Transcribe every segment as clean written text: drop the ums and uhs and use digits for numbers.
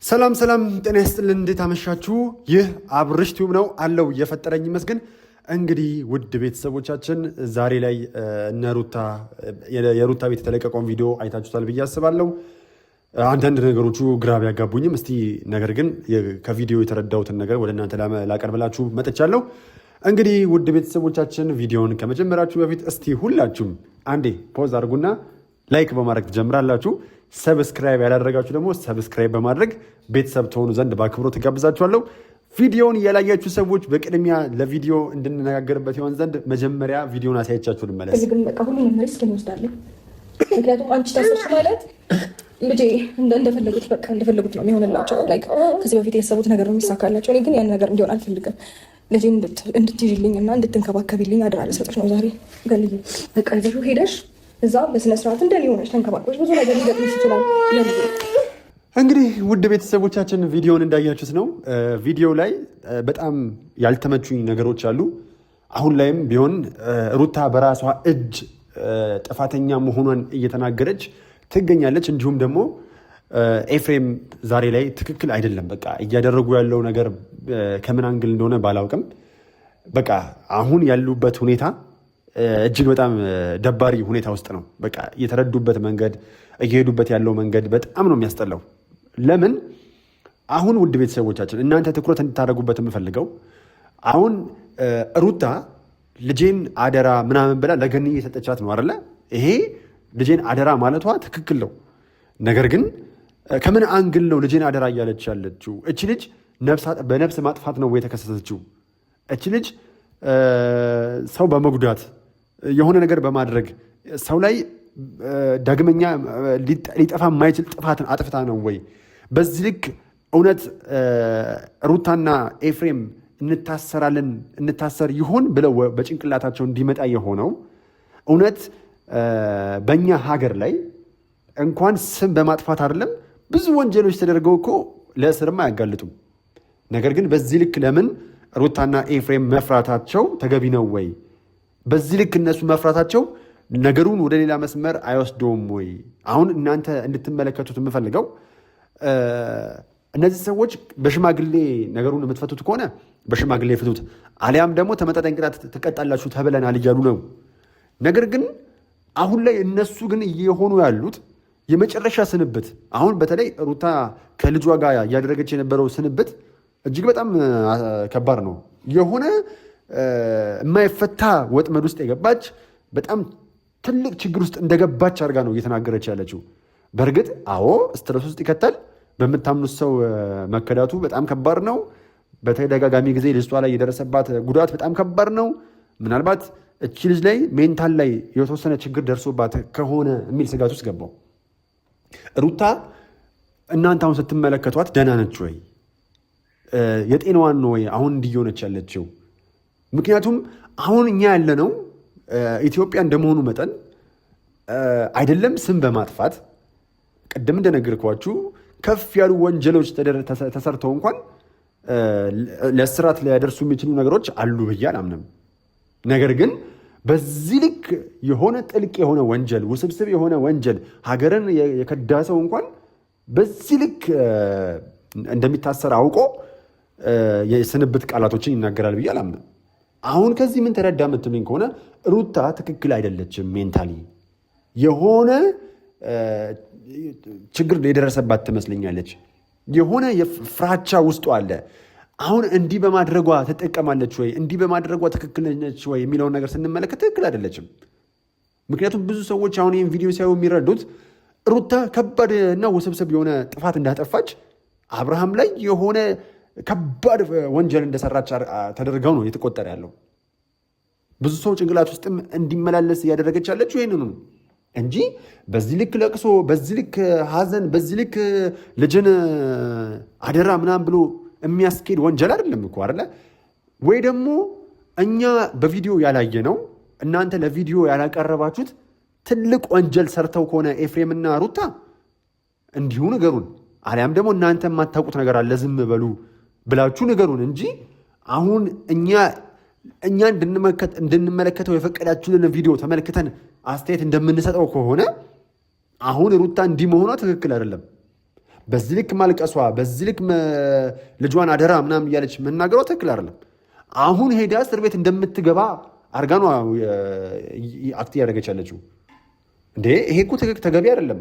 ሰላም ጤና ይስጥልን። እንዴት አመሻችሁ? ይህ አብርሽ ቲዩብ ነው አለው የፈጠረኝ ይመስገን። እንግዲህ ውድ ቤተሰቦቻችን ዛሬ ላይ የሩታ ቤት የተለቀቀውን ቪዲዮ አይታችሁታል ብዬ አስባለሁ። አንዳንድ ነገሮቹ ግራ ቢያጋቡኝም እስቲ ነገር ግን ከቪዲዮ የተረዳሁትን ነገር ወደ እናንተ ላቀርብላችሁ መጥቻለሁ። እንግዲህ ውድ ቤተሰቦቻችን ቪዲዮውን ከመጀመራችሁ በፊት እስቲ ሁላችሁም አንዴ ፖዝ አድርጉና ላይክ በማድረግ ትጀምራላችሁ። ሰብስክራይብ ያላደረጋችሁ ደግሞ ሰብስክራይብ በማድረግ ቤተሰብ ትሆኑ ዘንድ በአክብሮት ትጋብዛችኋለሁ። ቪዲዮውን ያላያችሁ ሰዎች በቅድሚያ ለቪዲዮ እንድንነጋገርበት ይሆን ዘንድ መጀመሪያ ቪዲዮውን አሳያቻችሁ ልመለስ። ሁሉንም ሪስክ እንወስዳለን። ምክንያቱም አንቺ ታሰብሽ ማለት ልጄ እንደፈለጉት ነው የሚሆንላቸው። ከዚህ በፊት የሰቡት ነገር ነው የሚሳካላቸው። እኔ ግን ያን ነገር እንዲሆን አልፈልግም። ልጄ እንድትይዥልኝ እና እንድትንከባከቢልኝ አደራ ልሰጥሽ ነው ዛሬ። ገልዬ በቃ ይዘሽው ሄደሽ እዛ በስነስርዓት እንደኔ ሆነሽ ተንከባከበሽ ብዙ ነገር ሊገጥምሽ ይችላል። እንግዲህ ውድ ቤተሰቦቻችን ቪዲዮውን እንዳያችሁት ነው። ቪዲዮ ላይ በጣም ያልተመቹኝ ነገሮች አሉ። አሁን ላይም ቢሆን ሩታ በራሷ እጅ ጥፋተኛ መሆኗን እየተናገረች ትገኛለች። እንዲሁም ደግሞ ኤፍሬም ዛሬ ላይ ትክክል አይደለም፣ በቃ እያደረጉ ያለው ነገር ከምን አንግል እንደሆነ ባላውቅም በቃ አሁን ያሉበት ሁኔታ እጅግ በጣም ደባሪ ሁኔታ ውስጥ ነው። በቃ የተረዱበት መንገድ እየሄዱበት ያለው መንገድ በጣም ነው የሚያስጠላው። ለምን አሁን ውድ ቤተሰቦቻችን እናንተ ትኩረት እንድታደርጉበት የምፈልገው አሁን ሩታ ልጄን አደራ ምናምን ብላ ለገንዬ የሰጠቻት ነው አይደለ? ይሄ ልጄን አደራ ማለቷ ትክክል ነው። ነገር ግን ከምን አንግል ነው ልጄን አደራ እያለች ያለችው? እች ልጅ በነፍስ ማጥፋት ነው የተከሰሰችው? እች ልጅ ሰው በመጉዳት የሆነ ነገር በማድረግ ሰው ላይ ዳግመኛ ሊጠፋ የማይችል ጥፋትን አጥፍታ ነው ወይ? በዚህ ልክ እውነት ሩታና ኤፍሬም እንታሰር ይሆን ብለው በጭንቅላታቸው እንዲመጣ የሆነው እውነት በእኛ ሀገር ላይ እንኳን ስም በማጥፋት አይደለም ብዙ ወንጀሎች ተደርገው እኮ ለእስርም አያጋልጡም። ነገር ግን በዚህ ልክ ለምን ሩታና ኤፍሬም መፍራታቸው ተገቢ ነው ወይ? በዚህ ልክ እነሱ መፍራታቸው ነገሩን ወደ ሌላ መስመር አይወስደውም ወይ? አሁን እናንተ እንድትመለከቱት የምፈልገው እነዚህ ሰዎች በሽማግሌ ነገሩን የምትፈቱት ከሆነ በሽማግሌ ፍቱት፣ አሊያም ደግሞ ተመጣጣኝ ቅጣት ትቀጣላችሁ ተብለናል እያሉ ነው። ነገር ግን አሁን ላይ እነሱ ግን እየሆኑ ያሉት የመጨረሻ ስንብት፣ አሁን በተለይ ሩታ ከልጇ ጋር እያደረገች የነበረው ስንብት እጅግ በጣም ከባድ ነው። የሆነ የማይፈታ ወጥመድ ውስጥ የገባች በጣም ትልቅ ችግር ውስጥ እንደገባች አድርጋ ነው እየተናገረች ያለችው። በእርግጥ አዎ ስትረስ ውስጥ ይከታል። በምታምኑት ሰው መከዳቱ በጣም ከባድ ነው። በተደጋጋሚ ጊዜ ልጅቷ ላይ የደረሰባት ጉዳት በጣም ከባድ ነው። ምናልባት እቺ ልጅ ላይ ሜንታል ላይ የተወሰነ ችግር ደርሶባት ከሆነ የሚል ስጋት ውስጥ ገባው። ሩታ እናንተ አሁን ስትመለከቷት ደህና ነች ወይ? የጤናዋን ነው ወይ አሁን እንዲሆነች ያለችው? ምክንያቱም አሁን እኛ ያለነው ኢትዮጵያ እንደመሆኑ መጠን አይደለም ስም በማጥፋት ቅድም እንደነገርኳችሁ ከፍ ያሉ ወንጀሎች ተሰርተው እንኳን ለእስራት ሊያደርሱ የሚችሉ ነገሮች አሉ ብዬ አላምንም። ነገር ግን በዚህ ልክ የሆነ ጥልቅ የሆነ ወንጀል፣ ውስብስብ የሆነ ወንጀል ሀገርን የከዳ ሰው እንኳን በዚህ ልክ እንደሚታሰር አውቆ የስንብት ቃላቶችን ይናገራል ብዬ አላምንም። አሁን ከዚህ ምን ተረዳ የምትሉኝ ከሆነ ሩታ ትክክል አይደለችም። ሜንታሊ የሆነ ችግር የደረሰባት ትመስለኛለች። የሆነ የፍራቻ ውስጡ አለ። አሁን እንዲህ በማድረጓ ትጠቀማለች ወይ? እንዲህ በማድረጓ ትክክል ነች ወይ የሚለውን ነገር ስንመለከት ትክክል አይደለችም። ምክንያቱም ብዙ ሰዎች አሁን ይህን ቪዲዮ ሲያዩ የሚረዱት ሩታ ከባድ እና ውስብስብ የሆነ ጥፋት እንዳጠፋች አብርሃም ላይ የሆነ ከባድ ወንጀል እንደሰራች ተደርገው ነው የተቆጠረ ያለው። ብዙ ሰው ጭንቅላት ውስጥም እንዲመላለስ እያደረገች ያለችው ይህንኑ እንጂ በዚህ ልክ ለቅሶ፣ በዚህ ልክ ሐዘን፣ በዚህ ልክ ልጅን አደራ ምናምን ብሎ የሚያስኬድ ወንጀል አይደለም እኮ አይደለ ወይ? ደግሞ እኛ በቪዲዮ ያላየ ነው እናንተ ለቪዲዮ ያላቀረባችሁት ትልቅ ወንጀል ሰርተው ከሆነ ኤፍሬምና ሩታ እንዲሁ ንገሩን፣ አሊያም ደግሞ እናንተ የማታውቁት ነገር አለ ዝም በሉ ብላችሁ ንገሩን እንጂ አሁን እኛ እንድንመለከተው የፈቀዳችሁልን ቪዲዮ ተመልክተን አስተያየት እንደምንሰጠው ከሆነ አሁን ሩታ እንዲህ መሆኗ ትክክል አይደለም። በዚህ ልክ ማልቀሷ፣ በዚህ ልክ ልጇን አደራ ምናምን እያለች መናገሯ ትክክል አይደለም። አሁን ሄዳ እስር ቤት እንደምትገባ አርጋ ነው አክት እያደረገች ያለችው። እንዴ ይሄ እኮ ተገቢ አይደለም።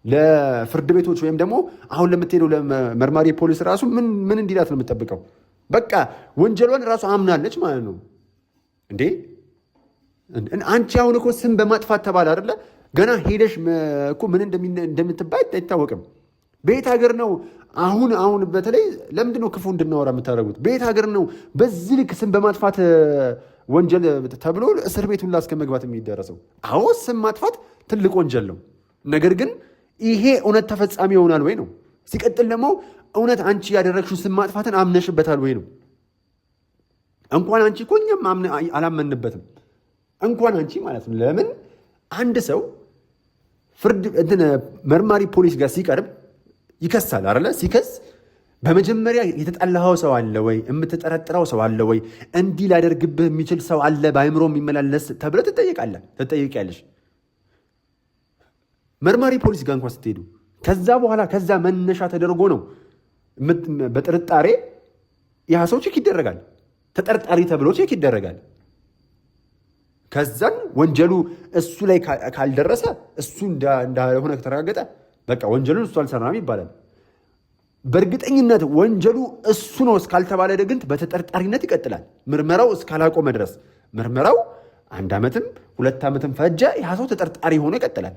ለፍርድ ቤቶች ወይም ደግሞ አሁን ለምትሄደው ለመርማሪ ፖሊስ ራሱ ምን እንዲላት ነው የምጠብቀው? በቃ ወንጀሏን ራሱ አምናለች ማለት ነው። እንዴ አንቺ አሁን እኮ ስም በማጥፋት ተባለ አይደለ? ገና ሄደሽ እኮ ምን እንደምትባይ አይታወቅም። በየት ሀገር ነው አሁን በተለይ ለምንድን ነው ክፉ እንድናወራ የምታደርጉት? በየት ሀገር ነው በዚህ ልክ ስም በማጥፋት ወንጀል ተብሎ እስር ቤት ሁላ እስከ መግባት የሚደረሰው? አዎ ስም ማጥፋት ትልቅ ወንጀል ነው። ነገር ግን ይሄ እውነት ተፈጻሚ ይሆናል ወይ ነው። ሲቀጥል ደግሞ እውነት አንቺ ያደረግሽው ስም ማጥፋትን አምነሽበታል ወይ ነው። እንኳን አንቺ እኮ እኛም አላመንበትም። እንኳን አንቺ ማለት ነው። ለምን አንድ ሰው መርማሪ ፖሊስ ጋር ሲቀርብ ይከሳል አይደለ? ሲከስ በመጀመሪያ የተጠላኸው ሰው አለ ወይ? የምትጠረጥረው ሰው አለ ወይ? እንዲህ ሊያደርግብህ የሚችል ሰው አለ በአይምሮ የሚመላለስ ተብለህ ትጠየቂያለሽ። መርማሪ ፖሊስ ጋር እንኳን ስትሄዱ ከዛ በኋላ ከዛ መነሻ ተደርጎ ነው በጥርጣሬ ያ ሰው ቼክ ይደረጋል። ተጠርጣሪ ተብሎ ቼክ ይደረጋል። ከዛን ወንጀሉ እሱ ላይ ካልደረሰ እሱ እንዳልሆነ ከተረጋገጠ በቃ ወንጀሉን እሱ አልሰራም ይባላል። በእርግጠኝነት ወንጀሉ እሱ ነው እስካልተባለ ደግንት በተጠርጣሪነት ይቀጥላል። ምርመራው እስካላቆመ ድረስ ምርመራው 1 ዓመትም 2 ዓመትም ፈጀ፣ ያ ሰው ተጠርጣሪ ሆኖ ይቀጥላል።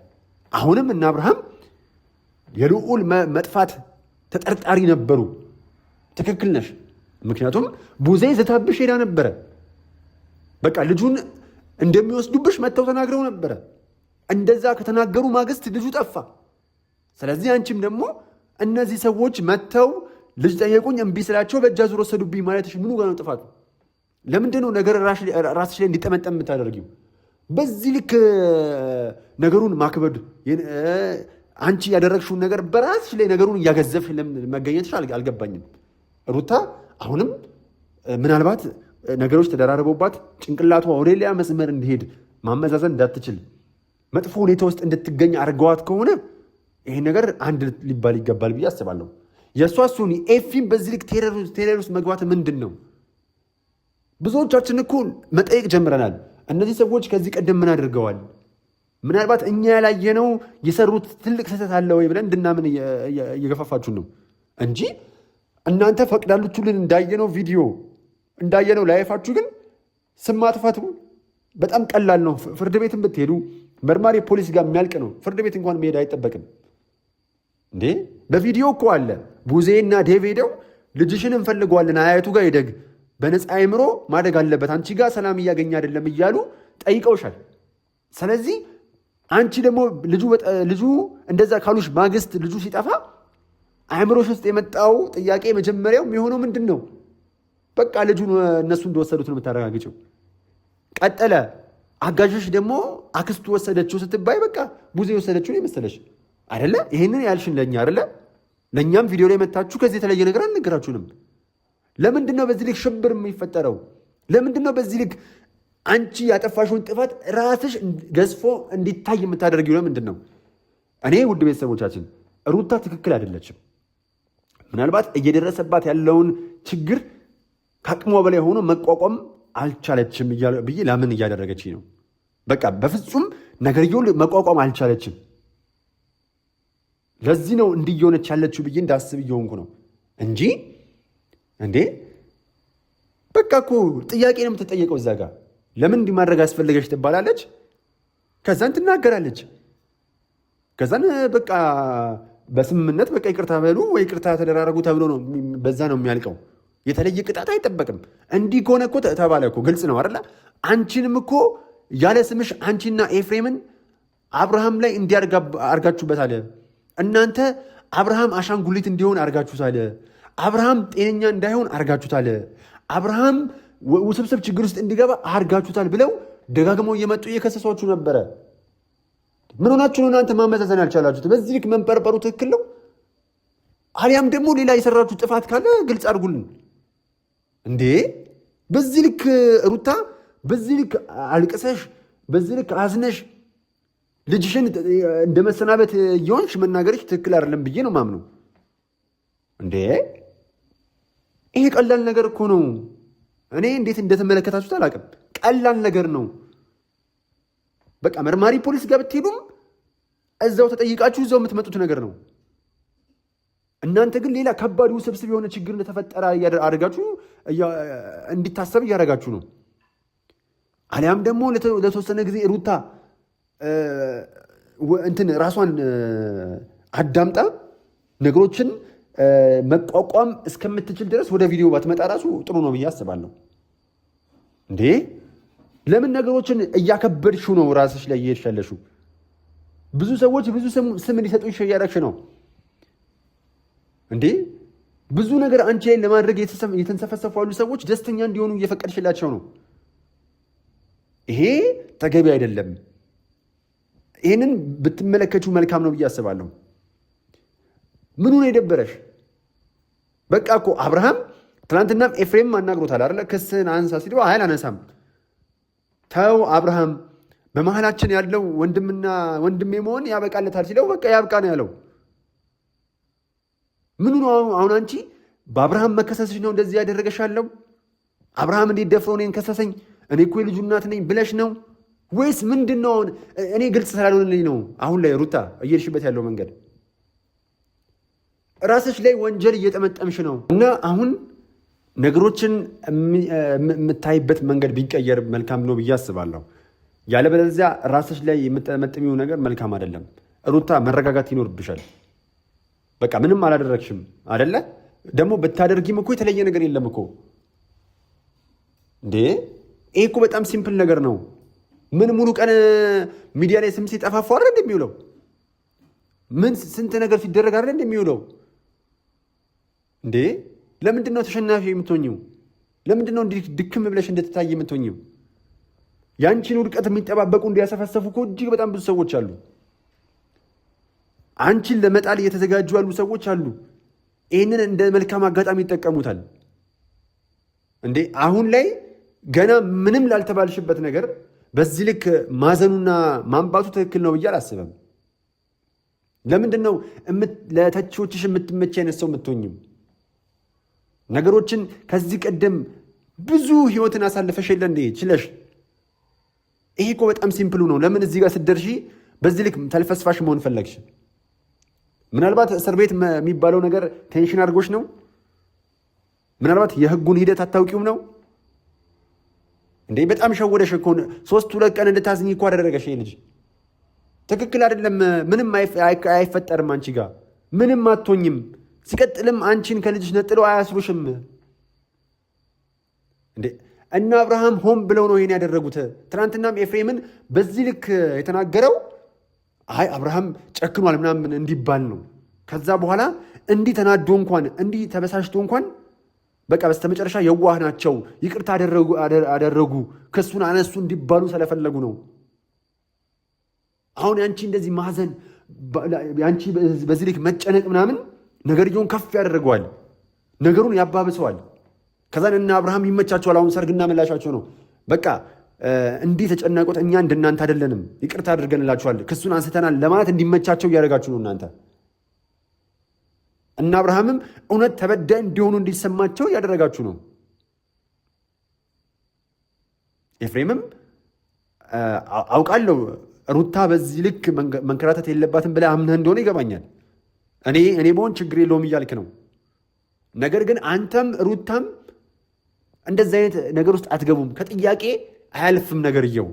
አሁንም እነ አብርሃም የልዑል መጥፋት ተጠርጣሪ ነበሩ። ትክክል ነሽ። ምክንያቱም ቡዜ ዝታብሽ ሄዳ ነበረ። በቃ ልጁን እንደሚወስዱብሽ መጥተው ተናግረው ነበረ። እንደዛ ከተናገሩ ማግስት ልጁ ጠፋ። ስለዚህ አንቺም ደግሞ እነዚህ ሰዎች መጥተው ልጅ ጠየቁኝ እምቢ ስላቸው በእጅ አዙር ወሰዱብኝ ማለትሽ ምኑ ጋር ነው ጥፋቱ? ለምንድን ነው ነገር ራስሽ ላይ እንዲጠመጠም የምታደርጊው? በዚህ ልክ ነገሩን ማክበድ፣ አንቺ ያደረግሽውን ነገር በራስሽ ላይ ነገሩን እያገዘፍሽ መገኘትሽ አልገባኝም። ሩታ አሁንም ምናልባት ነገሮች ተደራርበውባት ጭንቅላቷ ወደ ሌላ መስመር እንዲሄድ ማመዛዘን እንዳትችል መጥፎ ሁኔታ ውስጥ እንድትገኝ አድርገዋት ከሆነ ይሄን ነገር አንድ ሊባል ይገባል ብዬ አስባለሁ። የእሷ እሱን ኤፊም በዚህ ልክ ቴረር ውስጥ መግባት ምንድን ነው? ብዙዎቻችን እኮ መጠየቅ ጀምረናል። እነዚህ ሰዎች ከዚህ ቀደም ምን አድርገዋል? ምናልባት እኛ ያላየነው የሰሩት ትልቅ ስህተት አለ ወይ ብለን እንድናምን እየገፋፋችሁን ነው እንጂ እናንተ ፈቅዳሉችሁልን እንዳየነው ቪዲዮ እንዳየነው ላይፋችሁ ግን ስም ማጥፋት በጣም ቀላል ነው። ፍርድ ቤትን ብትሄዱ መርማሪ ፖሊስ ጋር የሚያልቅ ነው። ፍርድ ቤት እንኳን መሄድ አይጠበቅም እንዴ። በቪዲዮ እኮ አለ። ቡዜና ዴቭ ሄደው ልጅሽን እንፈልገዋለን አያቱ ጋር ይደግ በነፃ አይምሮ ማደግ አለበት፣ አንቺ ጋር ሰላም እያገኘ አይደለም እያሉ ጠይቀውሻል። ስለዚህ አንቺ ደግሞ ልጁ እንደዛ ካሉሽ ማግስት ልጁ ሲጠፋ አእምሮሽ ውስጥ የመጣው ጥያቄ መጀመሪያው የሚሆነው ምንድን ነው? በቃ ልጁን እነሱ እንደወሰዱት ነው የምታረጋግጭው። ቀጠለ አጋዦች ደግሞ አክስቱ ወሰደችው ስትባይ በቃ ቡዜ የወሰደችው ነው የመሰለሽ አይደለ? ይሄንን ያልሽን ለእኛ አይደለ? ለእኛም ቪዲዮ ላይ መታችሁ ከዚህ የተለየ ነገር አልነገራችሁንም። ለምንድን ነው በዚህ ልክ ሽብር የሚፈጠረው? ለምንድን ነው በዚህ ልክ አንቺ ያጠፋሽውን ጥፋት ራስሽ ገዝፎ እንዲታይ የምታደርጊው? ለምንድን ነው? እኔ ውድ ቤተሰቦቻችን ሩታ ትክክል አይደለችም። ምናልባት እየደረሰባት ያለውን ችግር ከአቅሟ በላይ ሆኖ መቋቋም አልቻለችም ብዬ ላምን እያደረገች ነው። በቃ በፍጹም ነገርየውን መቋቋም አልቻለችም። ለዚህ ነው እንዲየሆነች ያለችው ብዬ እንዳስብ እየሆንኩ ነው እንጂ እንዴ በቃ እኮ ጥያቄ ነው የምትጠየቀው እዛ ጋር። ለምን እንዲህ ማድረግ አስፈለገች ትባላለች። ከዛን ትናገራለች። ከዛን በቃ በስምምነት በቃ ይቅርታ በሉ ወይ ይቅርታ ተደራረጉ ተብሎ ነው በዛ ነው የሚያልቀው። የተለየ ቅጣት አይጠበቅም። እንዲህ ከሆነ እኮ ተባለ እኮ ግልጽ ነው አይደለ? አንቺንም እኮ ያለ ስምሽ አንቺና ኤፍሬምን አብርሃም ላይ እንዲያርጋችሁበታል። እናንተ አብርሃም አሻንጉሊት እንዲሆን አርጋችሁታል። አብርሃም ጤነኛ እንዳይሆን አርጋችሁታል። አብርሃም ውስብስብ ችግር ውስጥ እንዲገባ አርጋችሁታል ብለው ደጋግመው እየመጡ እየከሰሷችሁ ነበረ። ምን ሆናችሁ ነው እናንተ ማመዛዘን ያልቻላችሁት? በዚህ ልክ መንበርበሩ ትክክል ነው? አሊያም ደግሞ ሌላ የሰራችሁ ጥፋት ካለ ግልጽ አድርጉልን እንዴ። በዚህ ልክ ሩታ፣ በዚህ ልክ አልቅሰሽ፣ በዚህ ልክ አዝነሽ ልጅሽን እንደ መሰናበት እየሆንሽ መናገርሽ ትክክል አይደለም ብዬ ነው ማምነው። እንዴ ይሄ ቀላል ነገር እኮ ነው። እኔ እንዴት እንደተመለከታችሁት አላውቅም። ቀላል ነገር ነው። በቃ መርማሪ ፖሊስ ጋር ብትሄዱም እዛው ተጠይቃችሁ እዛው የምትመጡት ነገር ነው። እናንተ ግን ሌላ ከባድ ውስብስብ የሆነ ችግር እንደተፈጠረ አድርጋችሁ እንዲታሰብ እያደረጋችሁ ነው። አሊያም ደግሞ ለተወሰነ ጊዜ ሩታ እንትን ራሷን አዳምጣ ነገሮችን መቋቋም እስከምትችል ድረስ ወደ ቪዲዮ ባትመጣ ራሱ ጥሩ ነው ብዬ አስባለሁ። እንዴ ለምን ነገሮችን እያከበድሽው ነው? ራስሽ ላይ እየሄድሽ ያለሽው ብዙ ሰዎች ብዙ ስም እንዲሰጡሽ እያደረግሽ ነው። እንዴ ብዙ ነገር አንቺ ላይ ለማድረግ የተንሰፈሰፉ ያሉ ሰዎች ደስተኛ እንዲሆኑ እየፈቀድሽላቸው ነው። ይሄ ተገቢ አይደለም። ይህንን ብትመለከቹ መልካም ነው ብዬ አስባለሁ። ምኑ ነው የደበረሽ? በቃ እኮ አብርሃም ትናንትናም ኤፍሬም አናግሮታል አይደለ? ክስህን አንሳ ሲለው አይ አላነሳም፣ ተው አብርሃም፣ በመሀላችን ያለው ወንድምና ወንድሜ መሆን ያበቃለታል ሲለው በቃ ያብቃ ነው ያለው። ምኑ ነው አሁን አንቺ በአብርሃም መከሰስሽ ነው እንደዚህ ያደረገሻለው? አብርሃም እንዴት ደፍሮ እኔን ከሰሰኝ፣ እኔ እኮ የልጁ እናት ነኝ ብለሽ ነው ወይስ ምንድን ነው? አሁን እኔ ግልጽ ስላልሆነልኝ ነው። አሁን ላይ ሩታ እየሄድሽበት ያለው መንገድ ራስሽ ላይ ወንጀል እየጠመጠምሽ ነው። እና አሁን ነገሮችን የምታይበት መንገድ ቢቀየር መልካም ነው ብዬ አስባለሁ። ያለበለዚያ ራስሽ ላይ የምጠመጥሚው ነገር መልካም አይደለም። ሩታ መረጋጋት ይኖርብሻል። በቃ ምንም አላደረግሽም አደለ? ደግሞ ብታደርጊም እኮ የተለየ ነገር የለም እኮ እንዴ። ይሄ እኮ በጣም ሲምፕል ነገር ነው። ምን ሙሉ ቀን ሚዲያ ላይ ስም ሲጠፋፋ አይደል እንደሚውለው? ምን ስንት ነገር ሲደረግ አይደል እንደሚውለው? እንዴ ለምንድን ነው ተሸናፊ የምትሆኝው? ለምንድን ነው እንዲህ ድክም ብለሽ እንድትታይ የምትሆኝው? ያንቺን ውድቀት የሚጠባበቁ እንዲያሰፈሰፉ እኮ እጅግ በጣም ብዙ ሰዎች አሉ። አንቺን ለመጣል እየተዘጋጁ ያሉ ሰዎች አሉ። ይህንን እንደ መልካም አጋጣሚ ይጠቀሙታል። እንዴ አሁን ላይ ገና ምንም ላልተባልሽበት ነገር በዚህ ልክ ማዘኑና ማንባቱ ትክክል ነው ብዬ አላስብም። ለምንድን ነው ለተቺዎችሽ የምትመች አይነት ሰው የምትሆኝም? ነገሮችን ከዚህ ቀደም ብዙ ህይወትን አሳልፈሽ የለ እንዴ ችለሽ? ይሄ እኮ በጣም ሲምፕሉ ነው። ለምን እዚህ ጋር ስትደርሺ በዚህ ልክ ተልፈስፋሽ መሆን ፈለግሽ? ምናልባት እስር ቤት የሚባለው ነገር ቴንሽን አድርጎች ነው? ምናልባት የህጉን ሂደት አታውቂውም ነው እንዴ? በጣም ሸወደሽ እኮ። 3-2 ቀን እንድታዝኝ እኮ አደረገሽ ይሄ ልጅ። ትክክል አይደለም። ምንም አይፈጠርም አንቺ ጋር ምንም አትሆኝም። ሲቀጥልም አንቺን ከልጅሽ ነጥለው አያስሩሽም እንዴ። እና አብርሃም ሆን ብለው ነው ይሄን ያደረጉት። ትናንትናም ኤፍሬምን በዚህ ልክ የተናገረው አይ አብርሃም ጨክኗል ምናምን እንዲባል ነው። ከዛ በኋላ እንዲህ ተናዶ እንኳን እንዲህ ተበሳሽቶ እንኳን በቃ በስተመጨረሻ የዋህ ናቸው ይቅርታ አደረጉ ክሱን አነሱ እንዲባሉ ስለፈለጉ ነው። አሁን ያንቺ እንደዚህ ማዘን፣ ያንቺ በዚህ ልክ መጨነቅ ምናምን ነገርየውን ከፍ ያደርገዋል፣ ነገሩን ያባብሰዋል። ከዛን እና አብርሃም ይመቻቸዋል። አሁን ሰርግና ምላሻቸው ነው። በቃ እንዲህ ተጨነቁት፣ እኛ እንደናንተ አይደለንም፣ ይቅርታ አድርገንላችኋል፣ ክሱን አንስተናል ለማለት እንዲመቻቸው እያደረጋችሁ ነው እናንተ። እና አብርሃምም እውነት ተበዳይ እንዲሆኑ እንዲሰማቸው እያደረጋችሁ ነው። ኤፍሬምም አውቃለሁ ሩታ በዚህ ልክ መንከራተት የለባትም ብለህ አምነህ እንደሆነ ይገባኛል። እኔ በሆን ችግር የለውም እያልክ ነው። ነገር ግን አንተም ሩታም እንደዚህ አይነት ነገር ውስጥ አትገቡም። ከጥያቄ አያልፍም ነገርየው።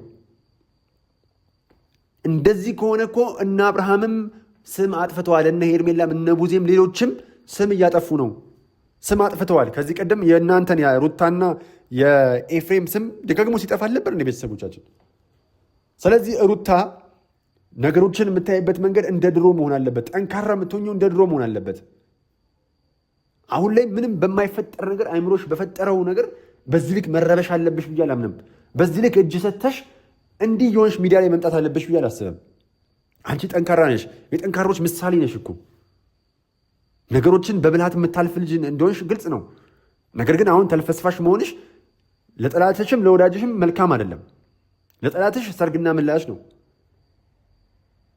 እንደዚህ ከሆነ እኮ እነ አብርሃምም ስም አጥፍተዋል፣ እነ ሄርሜላም እነ ቡዜም ሌሎችም ስም እያጠፉ ነው። ስም አጥፍተዋል። ከዚህ ቀደም የእናንተን የሩታና የኤፍሬም ስም ደጋግሞ ሲጠፋ አልነበር እንደ ቤተሰቦቻችን። ስለዚህ ሩታ ነገሮችን የምታይበት መንገድ እንደ ድሮ መሆን አለበት። ጠንካራ የምትሆኘው እንደ ድሮ መሆን አለበት። አሁን ላይ ምንም በማይፈጠር ነገር አይምሮሽ በፈጠረው ነገር በዚህ ልክ መረበሽ አለብሽ ብዬ አላምንም። በዚህ ልክ እጅ ሰተሽ እንዲህ የሆንሽ ሚዲያ ላይ መምጣት አለብሽ ብዬ አላስብም። አንቺ ጠንካራ ነሽ፣ የጠንካሮች ምሳሌ ነሽ እኮ። ነገሮችን በብልሃት የምታልፍ ልጅ እንደሆንሽ ግልጽ ነው። ነገር ግን አሁን ተልፈስፋሽ መሆንሽ ለጠላትሽም ለወዳጅሽም መልካም አይደለም። ለጠላትሽ ሰርግና ምላሽ ነው፣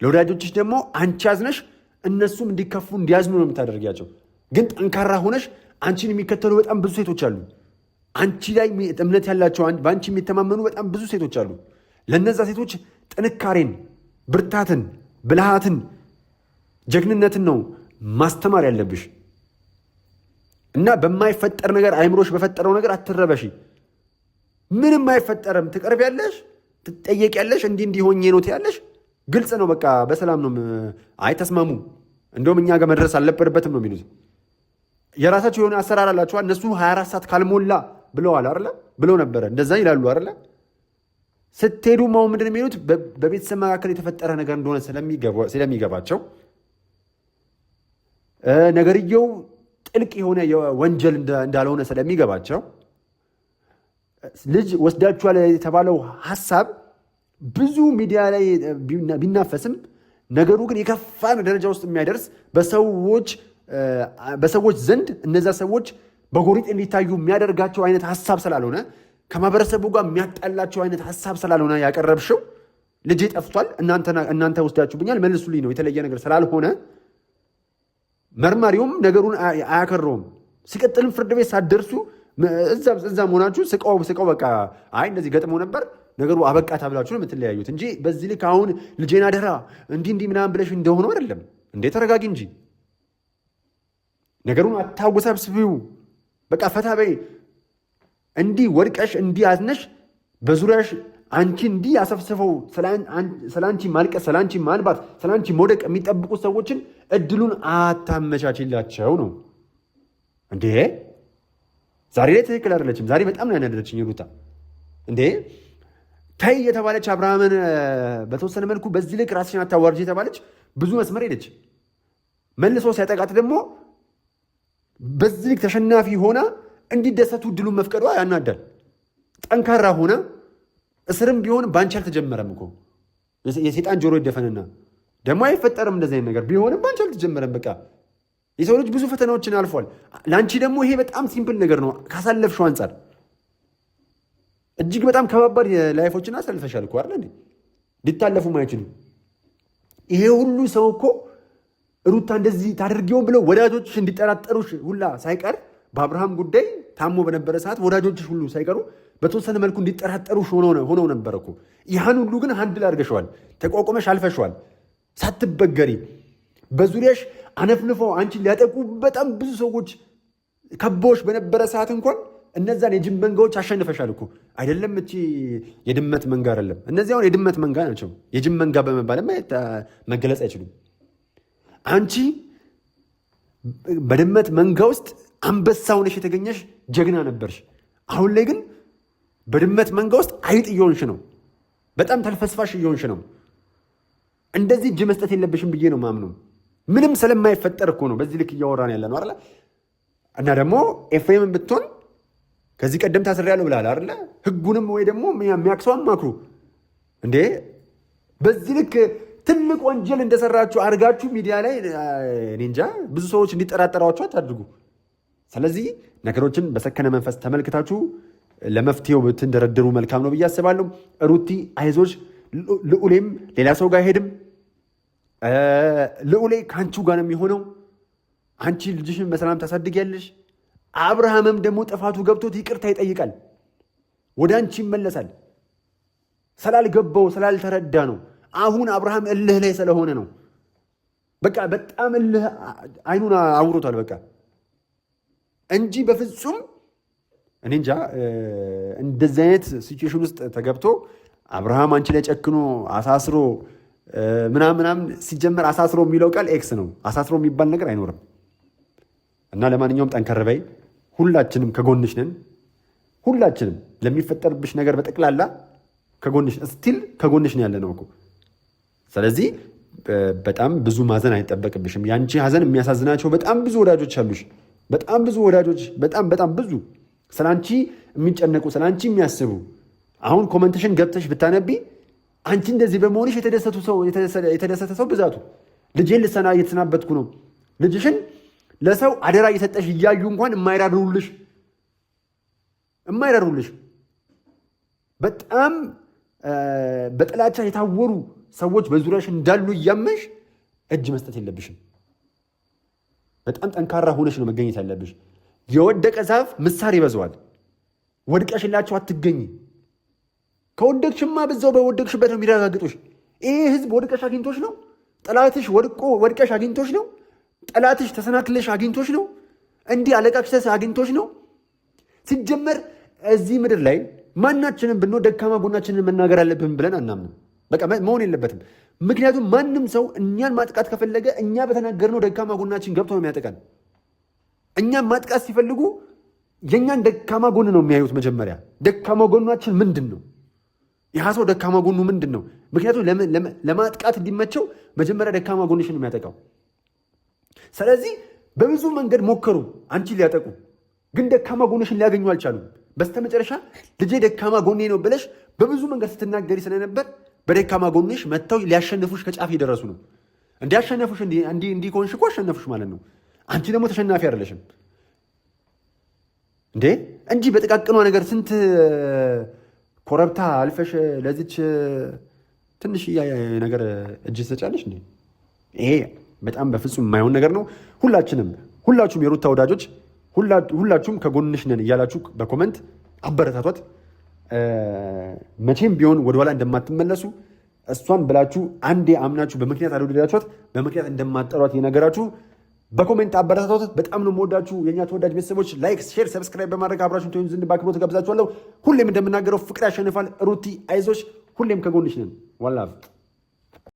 ለወዳጆችሽ ደግሞ አንቺ ያዝነሽ እነሱም እንዲከፉ እንዲያዝኑ ነው የምታደርጊያቸው። ግን ጠንካራ ሆነሽ አንቺን የሚከተሉ በጣም ብዙ ሴቶች አሉ። አንቺ ላይ እምነት ያላቸው በአንቺ የሚተማመኑ በጣም ብዙ ሴቶች አሉ። ለነዛ ሴቶች ጥንካሬን፣ ብርታትን፣ ብልሃትን፣ ጀግንነትን ነው ማስተማር ያለብሽ እና በማይፈጠር ነገር አይምሮሽ በፈጠረው ነገር አትረበሺ። ምንም አይፈጠርም። ትቀርቢያለሽ፣ ትጠየቂያለሽ፣ እንዲህ ሆኜ ነው ትያለሽ። ግልጽ ነው። በቃ በሰላም ነው። አይ ተስማሙ፣ እንደውም እኛ ጋር መድረስ አልነበረበትም ነው የሚሉት። የራሳቸው የሆነ አሰራር አላቸዋል። እነሱ 24 ሰዓት ካልሞላ ብለዋል አይደለ? ብለው ነበረ። እንደዛ ይላሉ አይደለ? ስትሄዱ ማው ምንድን ነው የሚሉት? በቤተሰብ መካከል የተፈጠረ ነገር እንደሆነ ስለሚገባቸው ነገርየው ጥልቅ የሆነ ወንጀል እንዳልሆነ ስለሚገባቸው ልጅ ወስዳችኋል የተባለው ሀሳብ ብዙ ሚዲያ ላይ ቢናፈስም ነገሩ ግን የከፋ ደረጃ ውስጥ የሚያደርስ በሰዎች ዘንድ እነዛ ሰዎች በጎሪጥ እንዲታዩ የሚያደርጋቸው አይነት ሀሳብ ስላልሆነ ከማህበረሰቡ ጋር የሚያጣላቸው አይነት ሀሳብ ስላልሆነ ያቀረብሽው ልጄ ጠፍቷል እናንተ ወስዳችሁብኛል መልሱልኝ ነው የተለየ ነገር ስላልሆነ መርማሪውም ነገሩን አያከረውም። ሲቀጥልም ፍርድ ቤት ሳትደርሱ እዛ መሆናችሁ ስቀው በቃ አይ እንደዚህ ገጥሞ ነበር ነገሩ አበቃ ተብላችሁ ነው የምትለያዩት እንጂ በዚህ ልክ አሁን ልጄን አደራ እንዲህ ምናምን ብለሽ እንደሆነው አይደለም እንዴ። ተረጋጊ እንጂ ነገሩን አታወሳብስቢው። በቃ ፈታ በይ። እንዲህ ወድቀሽ እንዲህ አዝነሽ በዙሪያሽ አንቺ እንዲህ አሰፍስፈው ስላንቺ ማልቀስ፣ ስላንቺ ማንባት፣ ስላንቺ መውደቅ የሚጠብቁት ሰዎችን እድሉን አታመቻችላቸው ነው እንዴ። ዛሬ ላይ ትክክል አይደለችም። ዛሬ በጣም ነው ያናደደችኝ ሩታ። እንዴ ተይ የተባለች አብርሃምን በተወሰነ መልኩ በዚህ ልክ ራስሽን አታዋርጅ የተባለች ብዙ መስመር ሄደች። መልሶ ሲያጠቃት ደግሞ በዚህ ልክ ተሸናፊ ሆና እንዲደሰቱ እድሉን መፍቀዷ ያናዳል። ጠንካራ ሆነ እስርም ቢሆን ባንቺ አልተጀመረም እኮ የሴጣን ጆሮ ይደፈንና ደግሞ አይፈጠርም እንደዚህ አይነት ነገር ቢሆንም ባንቺ አልተጀመረም። በቃ የሰው ልጅ ብዙ ፈተናዎችን አልፏል። ለአንቺ ደግሞ ይሄ በጣም ሲምፕል ነገር ነው። ካሳለፍሽው አንጻር እጅግ በጣም ከባባድ ላይፎችን አሳልፈሻል እኮ አይደል? ሊታለፉም አይችሉም። ይሄ ሁሉ ሰው እኮ ሩታ እንደዚህ ታደርጊውን ብለው ወዳጆችሽ እንዲጠራጠሩሽ ሁላ ሳይቀር በአብርሃም ጉዳይ ታሞ በነበረ ሰዓት ወዳጆችሽ ሁሉ ሳይቀሩ በተወሰነ መልኩ እንዲጠራጠሩሽ ሆነው ነበር እኮ። ያን ሁሉ ግን ሃንድል አድርገሽዋል፣ ተቋቁመሽ አልፈሽዋል። ሳትበገሪ በዙሪያሽ አነፍንፈው አንቺን ሊያጠቁ በጣም ብዙ ሰዎች ከቦሽ በነበረ ሰዓት እንኳን እነዛን የጅብ መንጋዎች አሸንፈሻል እኮ። አይደለም እቺ የድመት መንጋ አይደለም፣ እነዚህ አሁን የድመት መንጋ ናቸው። የጅብ መንጋ በመባል መገለጽ አይችሉም። አንቺ በድመት መንጋ ውስጥ አንበሳ ሆነሽ የተገኘሽ ጀግና ነበርሽ። አሁን ላይ ግን በድመት መንጋ ውስጥ አይጥ እየሆንሽ ነው። በጣም ተልፈስፋሽ እየሆንሽ ነው። እንደዚህ እጅ መስጠት የለብሽም ብዬ ነው ማምነው። ምንም ስለማይፈጠር እኮ ነው በዚህ ልክ እያወራን ያለ ነው አይደለ? እና ደግሞ ኤፍሬምን ብትሆን ከዚህ ቀደም ታስሬያለሁ ብለሃል አይደለ? ህጉንም ወይ ደግሞ የሚያክሰው አማክሩ እንዴ። በዚህ ልክ ትልቅ ወንጀል እንደሰራችሁ አድርጋችሁ ሚዲያ ላይ እኔ እንጃ ብዙ ሰዎች እንዲጠራጠሯችሁ አታድርጉ። ስለዚህ ነገሮችን በሰከነ መንፈስ ተመልክታችሁ ለመፍትሄው ብትንደረድሩ መልካም ነው ብዬ አስባለሁ። ሩቲ አይዞሽ፣ ልዑሌም ሌላ ሰው ጋር አይሄድም። ልዑሌ ከአንቺው ጋር ነው የሚሆነው። አንቺ ልጅሽን በሰላም ታሳድጊያለሽ። አብርሃምም ደግሞ ጥፋቱ ገብቶት ይቅርታ ይጠይቃል፣ ወደ አንቺ ይመለሳል። ስላልገባው ስላልተረዳ ነው። አሁን አብርሃም እልህ ላይ ስለሆነ ነው። በቃ በጣም እልህ አይኑን አውሮታል። በቃ እንጂ በፍጹም እኔ እንጃ እንደዚህ አይነት ሲቹዌሽን ውስጥ ተገብቶ አብርሃም አንቺ ላይ ጨክኖ አሳስሮ ምናምን ሲጀመር አሳስሮ የሚለው ቃል ኤክስ ነው። አሳስሮ የሚባል ነገር አይኖርም። እና ለማንኛውም ጠንከር በይ። ሁላችንም ከጎንሽ ነን። ሁላችንም ለሚፈጠርብሽ ነገር በጠቅላላ ከጎንሽ ስቲል ከጎንሽ ነው ያለ ነው እኮ። ስለዚህ በጣም ብዙ ማዘን አይጠበቅብሽም። ያንቺ ሀዘን የሚያሳዝናቸው በጣም ብዙ ወዳጆች አሉሽ። በጣም ብዙ ወዳጆች፣ በጣም ብዙ ስላንቺ የሚጨነቁ ስላንቺ የሚያስቡ። አሁን ኮመንቴሽን ገብተሽ ብታነቢ አንቺ እንደዚህ በመሆንሽ የተደሰተ ሰው ብዛቱ። ልጄን እየተሰናበትኩ ነው፣ ልጅሽን ለሰው አደራ እየሰጠሽ እያዩ እንኳን የማይራሩልሽ በጣም በጥላቻ የታወሩ ሰዎች በዙሪያሽ እንዳሉ እያመሽ እጅ መስጠት የለብሽም። በጣም ጠንካራ ሆነሽ ነው መገኘት ያለብሽ። የወደቀ ዛፍ ምሳር ይበዛዋል። ወድቀሽላቸው አትገኝ። ከወደቅሽማ በዛው በወደቅሽበት ነው የሚረጋግጡሽ። ይሄ ህዝብ ወድቀሽ አግኝቶሽ ነው? ጠላትሽ ወድቀሽ አግኝቶሽ ነው? ጠላትሽ ተሰናክለሽ አግኝቶሽ ነው? እንዲህ አለቃቅሰሽ አግኝቶሽ ነው? ሲጀመር እዚህ ምድር ላይ ማናችንም ብንሆን ደካማ ጎናችንን መናገር አለብን ብለን አናምንም። በቃ መሆን የለበትም። ምክንያቱም ማንም ሰው እኛን ማጥቃት ከፈለገ እኛ በተናገርነው ደካማ ጎናችን ገብቶ ነው የሚያጠቃን። እኛን ማጥቃት ሲፈልጉ የእኛን ደካማ ጎን ነው የሚያዩት። መጀመሪያ ደካማ ጎናችን ምንድን ነው? ይህ ሰው ደካማ ጎኑ ምንድን ነው? ምክንያቱም ለማጥቃት እንዲመቸው መጀመሪያ ደካማ ጎንሽን የሚያጠቃው። ስለዚህ በብዙ መንገድ ሞከሩ አንቺን ሊያጠቁ፣ ግን ደካማ ጎንሽን ሊያገኙ አልቻሉም። በስተመጨረሻ ልጄ ደካማ ጎኔ ነው ብለሽ በብዙ መንገድ ስትናገሪ ስለነበር በደካማ ጎንሽ መጥተው ሊያሸንፉሽ ከጫፍ የደረሱ ነው። እንዲያሸነፉሽ እንዲህ ከሆንሽ እኮ አሸነፉሽ ማለት ነው። አንቺ ደግሞ ተሸናፊ አይደለሽም እንዴ? እንጂ በጥቃቅኗ ነገር ስንት ኮረብታ አልፈሽ ለዚች ትንሽ ነገር እጅ ትሰጫለሽ እንዴ? ይሄ በጣም በፍጹም የማይሆን ነገር ነው። ሁላችሁም የሩታ ወዳጆች ሁላችሁም ከጎንሽ ነን እያላችሁ በኮመንት አበረታቷት። መቼም ቢሆን ወደኋላ እንደማትመለሱ እሷን ብላችሁ አንዴ አምናችሁ በምክንያት አልወደዳችኋት በምክንያት እንደማትጠሯት የነገራችሁ በኮሜንት አበረታቷት። በጣም ነው የምወዳችሁ የእኛ ተወዳጅ ቤተሰቦች። ላይክ፣ ሼር፣ ሰብስክራይብ በማድረግ አብራችሁን ትሆኑ ዘንድ በአክብሮት ጋብዛችኋለሁ። ሁሌም እንደምናገረው ፍቅር ያሸንፋል። ሩቲ አይዞሽ፣ ሁሌም ከጎንሽ ነን። ዋላፍ